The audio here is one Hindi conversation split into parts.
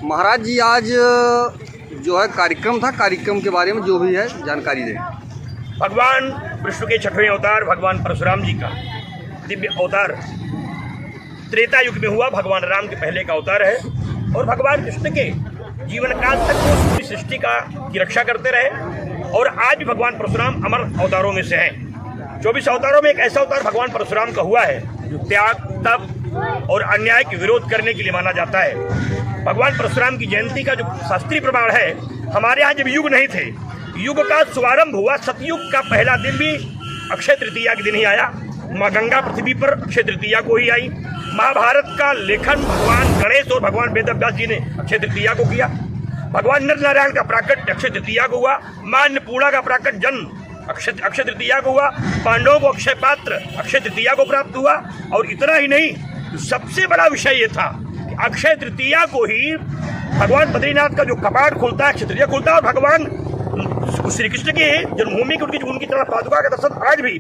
महाराज जी आज जो है कार्यक्रम था, कार्यक्रम के बारे में जो भी है जानकारी दें। भगवान विष्णु के छठवें अवतार भगवान परशुराम जी का दिव्य अवतार त्रेता युग में हुआ। भगवान राम के पहले का अवतार है और भगवान कृष्ण के जीवन काल तक वो पूरी सृष्टि की रक्षा करते रहे और आज भी भगवान परशुराम अमर अवतारों में से हैं। 24 अवतारों में एक ऐसा अवतार भगवान परशुराम का हुआ है जो त्याग, तप और अन्याय के विरोध करने के लिए माना जाता है। भगवान परशुराम की जयंती का जो शास्त्रीय प्रमाण है, हमारे यहाँ जब युग नहीं थे, युग का शुभारंभ हुआ, सतयुग का पहला दिन भी अक्षय तृतीया के दिन ही आया। माँ गंगा पृथ्वी पर अक्षय तृतीया को ही आई। महाभारत का लेखन भगवान गणेश और भगवान वेदव्यास जी ने अक्षय तृतीया को किया। भगवान नर नारायण का प्राकट्य अक्षय तृतीया को हुआ। माँ अन्नपूर्णा का प्राकट जन्म अक्षय तृतीया को हुआ। पांडवों को अक्षय पात्र अक्षय तृतीया को प्राप्त हुआ। और इतना ही नहीं, सबसे बड़ा विषय ये था कि अक्षय तृतीया को ही भगवान बद्रीनाथ का जो कपाट खुलता है, अक्षय तृतीया खुलता है और भगवान श्री कृष्ण की जन्मभूमि की उनकी तरह पादुका का दर्शन आज भी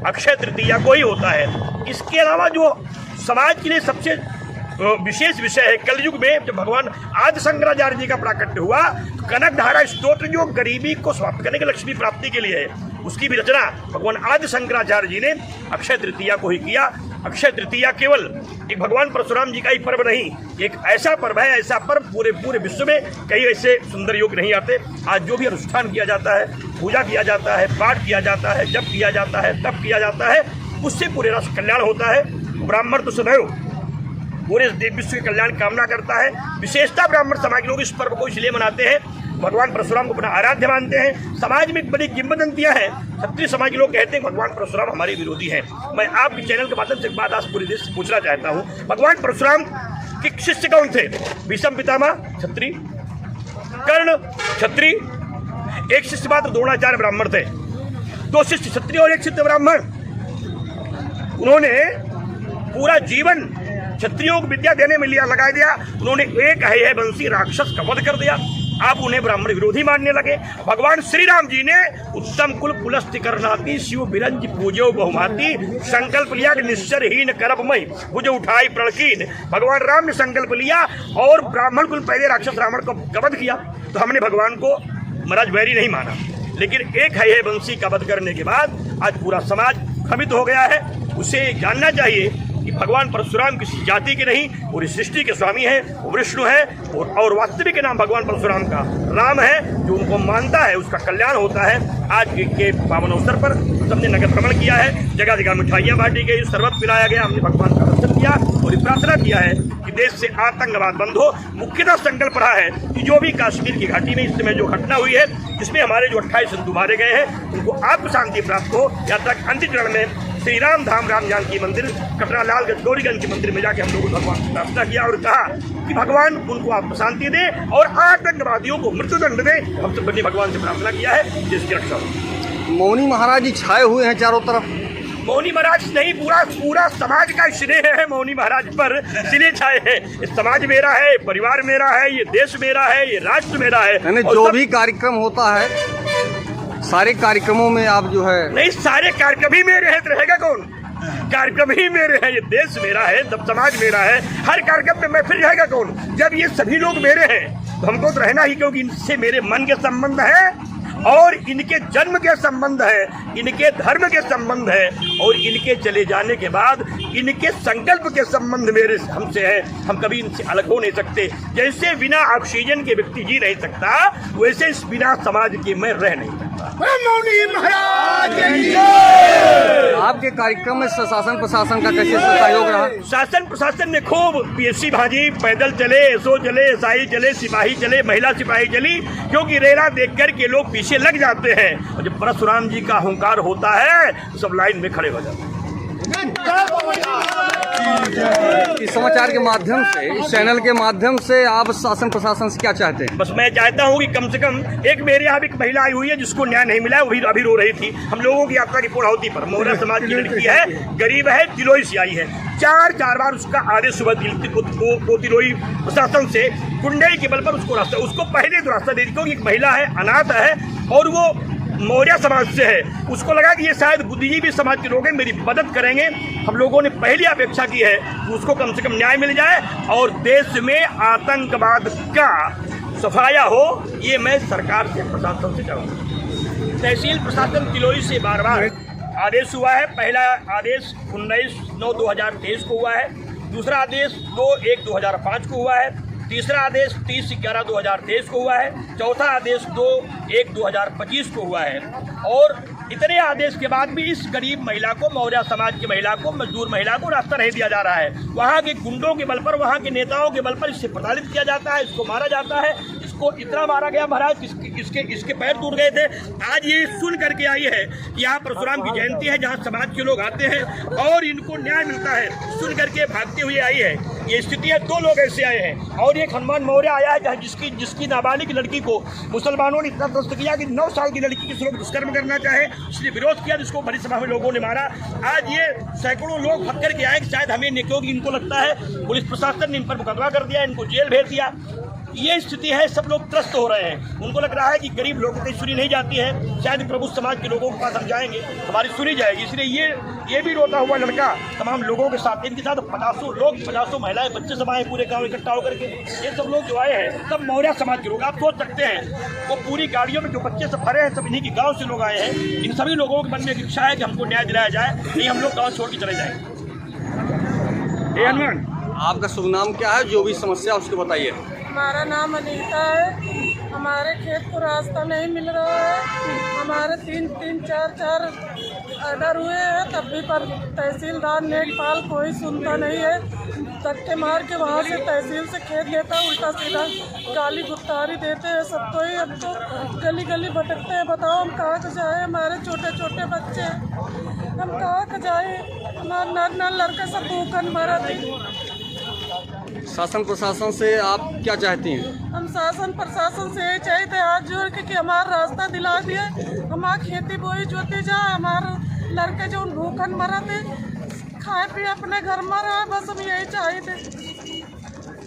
अक्षय तृतीया को ही होता है। इसके अलावा जो समाज के लिए सबसे विशेष विषय है, कलयुग में जब भगवान आदि शंकराचार्य जी का प्राकट्य हुआ, तो कनकधारा स्तोत्र जो गरीबी को समाप्त करने के लक्ष्मी प्राप्ति के लिए है, उसकी भी रचना भगवान आदि शंकराचार्य जी ने अक्षय तृतीया को ही किया। अक्षय तृतीया केवल एक भगवान परशुराम जी का ही पर्व नहीं, एक ऐसा पर्व है, ऐसा पर्व पूरे विश्व में कई ऐसे सुंदर योग नहीं आते। आज जो भी अनुष्ठान किया जाता है, पूजा किया जाता है, पाठ किया जाता है, जप किया जाता है, तप किया जाता है, उससे पूरे राष्ट्र कल्याण होता है। ब्राह्मण तो सदैव पूरे विश्व के कल्याण कामना करता है। विशेषता ब्राह्मण समाज के लोग इस पर्व को इसलिए मनाते हैं, भगवान परशुराम को अपना आराध्य मानते हैं। समाज में एक बड़ी किंवदंतियां हैं। क्षत्रिय समाज के लोग कहते हैं भगवान परशुराम हमारे विरोधी हैं। मैं आपके चैनल के माध्यम से एक बात आज पूरे देश से पूछना चाहता हूँ, भगवान परशुराम के शिष्य कौन थे? भीष्म पितामह क्षत्रिय, कर्ण क्षत्रिय, एक शिष्य मात्र द्रोणाचार्य ब्राह्मण थे। 2 शिष्य क्षत्रिय और 1 शिष्य ब्राह्मण। उन्होंने पूरा जीवन क्षत्रियों को विद्या देने में लगा दिया। उन्होंने एक है बंसी राक्षस का वध कर दिया। आप उन्हें ब्राह्मण विरोधी मानने लगे। भगवान श्री राम जी ने उत्तम कुल पुलस्त्य करनाती शिव बिरंज पूजो बहुमाती संकल्प लिया कि निश्चरहीन करब मई भुज उठाई प्रणकीन। भगवान राम ने संकल्प लिया और ब्राह्मण कुल पहले राक्षस रावण को वध किया, तो हमने भगवान को महाराज वैरी नहीं माना। लेकिन एक है बंसी का वध करने के बाद आज पूरा समाज भ्रमित हो गया है। उसे जानना चाहिए कि भगवान परशुराम किसी जाति के नहीं, पूरी सृष्टि के स्वामी है, विष्णु है और वास्तविक नाम भगवान परशुराम का राम है। जो उनको मानता है उसका कल्याण होता है। आज के पावन अवसर पर सबने नगर भ्रमण किया है, जगह जगह मिठाइयाँ बांटी गई, शरबत पिलाया गया। हमने भगवान का दर्शन किया और प्रार्थना किया है कि देश से आतंकवाद बंद हो। मुख्यतः संकल्प रहा है कि जो भी कश्मीर की घाटी में इस समय जो घटना हुई है, जिसमें हमारे जो 28 हिंदू मारे गए हैं, उनको आत्म शांति प्राप्त हो। यहाँ तक अंतिम चरण में श्री राम धाम राम जानकी मंदिर कटरा लालगंज गौरीगंज के मंदिर में जाके हम लोगों ने भगवान से प्रार्थना किया और कहा कि भगवान उनको आत्म शांति दे और आतंकवादियों को मृत्युदंड दे। हम सब बने भगवान से प्रार्थना किया है, देश की रक्षा हो। मौनी महाराज जी छाए हुए हैं चारों तरफ। मौनी महाराज नहीं, पूरा समाज का स्नेह है मौनी महाराज पर, इसलिए छाए है। ये समाज मेरा है, परिवार मेरा है, ये देश मेरा है, ये राष्ट्र मेरा है। जो भी कार्यक्रम होता है, सारे कार्यक्रमों में आप जो है नहीं, सारे कार्यक्रम ही मेरे हैं, तो रहेगा कौन? कार्यक्रम ही मेरे हैं, ये देश मेरा है, तब समाज मेरा है। हर कार्यक्रम में मैं फिर रहेगा कौन? जब ये सभी लोग मेरे हैं तो हमको तो रहना ही, क्योंकि इनसे मेरे मन के संबंध है और इनके जन्म के संबंध है, इनके धर्म के संबंध है और इनके चले जाने के बाद इनके संकल्प के संबंध मेरे हमसे है। हम कभी इनसे अलग हो नहीं सकते। जैसे बिना ऑक्सीजन के व्यक्ति जी नहीं सकता, वैसे इस बिना समाज के मैं रह नहीं सकता। आपके कार्यक्रम में शासन प्रशासन का कैसे सहयोग रहा? शासन प्रशासन ने खूब पीएससी भाजी, पैदल चले, एसओ चले, एसआई चले, सिपाही चले, महिला सिपाही चली, क्योंकि रेला देख कर के लोग पीछे लग जाते हैं और जब परशुराम जी का हुंकार होता है तो सब लाइन में खड़े हो जाते हैं। इस समाचार के माध्यम से, इस चैनल के माध्यम से आप शासन प्रशासन से क्या चाहते हैं? बस मैं चाहता हूँ कि कम से कम एक मेरे यहाँ एक महिला आई हुई है जिसको न्याय नहीं मिला है, वो भी अभी रो रही थी। हम लोगों की यात्रा की पूर्णाहुति पर मोहरा समाज की लड़की है, गरीब है, दिलोई से आई है। 4 बार उसका आदेश सुबह तिलोई प्रशासन से कुंडई के बल पर उसको पहले तो रास्ता दे दी, क्योंकि एक महिला है, अनाथ है और वो मौर्य समाज से है, उसको लगा कि ये शायद बुद्धिजीवी समाज के लोग हैं, मेरी मदद करेंगे। हम लोगों ने पहली अपेक्षा की है कि उसको कम से कम न्याय मिल जाए और देश में आतंकवाद का सफाया हो। ये मैं सरकार से, प्रशासन से चाहूँगा। तहसील प्रशासन तिलोरी से बार बार आदेश हुआ है। पहला आदेश 19/9/2023 को हुआ है, दूसरा आदेश 2/1/2005 को हुआ है, तीसरा आदेश 30/11/2023 को हुआ है, चौथा आदेश 2/1/2025 को हुआ है। और इतने आदेश के बाद भी इस गरीब महिला को, मौर्य समाज की महिला को, मजदूर महिला को रास्ता नहीं दिया जा रहा है। वहाँ के गुंडों के बल पर, वहाँ के नेताओं के बल पर इससे प्रताड़ित किया जाता है, इसको मारा जाता है। इसको इतना मारा गया महाराज, इसके पैर टूट गए थे। आज ये सुन करके आई है कि यहाँ परशुराम की जयंती है, जहाँ समाज के लोग आते हैं और इनको न्याय मिलता है, सुन करके भागते हुए आई है। ये स्थिति है, 2 लोग ऐसे आए हैं और एक हनुमान मौर्य आया है जिसकी नाबालिग लड़की को मुसलमानों ने इतना त्रस्त किया कि 9 साल की लड़की के लोग दुष्कर्म करना चाहे, इसलिए विरोध किया, जिसको बड़ी सभा में लोगों ने मारा। आज ये सैकड़ों लोग भाग करके आए कि शायद हमें नहीं, क्योंकि इनको लगता है पुलिस प्रशासन ने इन पर मुकदमा कर दिया, इनको जेल भेज दिया। ये स्थिति है, सब लोग त्रस्त हो रहे हैं। उनको लग रहा है कि गरीब लोगों की सुनी नहीं जाती है, शायद प्रभु समाज के लोगों के पास हम जाएंगे, हमारी सुनी जाएगी। इसलिए ये भी रोता हुआ लड़का तमाम लोगों के साथ, इनके साथ 50 लोग, 50 महिलाएं, बच्चे सब आए पूरे गांव इकट्ठा होकर के। ये सब लोग जो आए हैं सब मौर्य समाज के लोग। आप सोच सकते हैं वो पूरी गाड़ियों में जो बच्चे सब भरे हैं, सब इन्हीं के गाँव से लोग आए हैं। इन सभी लोगों के मन में एक इच्छा है कि हमको न्याय दिलाया जाए, नहीं हम लोग गाँव छोड़ के चले जाएंगे। आपका शुभ नाम क्या है? जो भी समस्या उसको बताइए। हमारा नाम अनीता है। हमारे खेत को रास्ता नहीं मिल रहा है। हमारे 3-4 ऑर्डर हुए हैं, तब भी पर तहसीलदार नेकपाल कोई सुनता नहीं है। धक्के मार के वहाँ से तहसील से खेत लेता, उल्टा सीधा गाली गुफ्तारी देते हैं सबको ही। अब तो गली गली भटकते हैं। बताओ हम कहाँ से जाए? हमारे छोटे छोटे बच्चे, हम कहाँ का जाए? हमारा लड़का सब भूखन मरा थी। शासन प्रशासन से आप क्या चाहती हैं? हम शासन प्रशासन से यही चाहते हैं हाथ जोड़ के कि हमारा रास्ता दिला दिए, हमारा खेती बोई जोती जाए, हमारा लड़के जो भूखन मरा थे खाए पिए अपने घर में रहे, बस हम यही चाहते।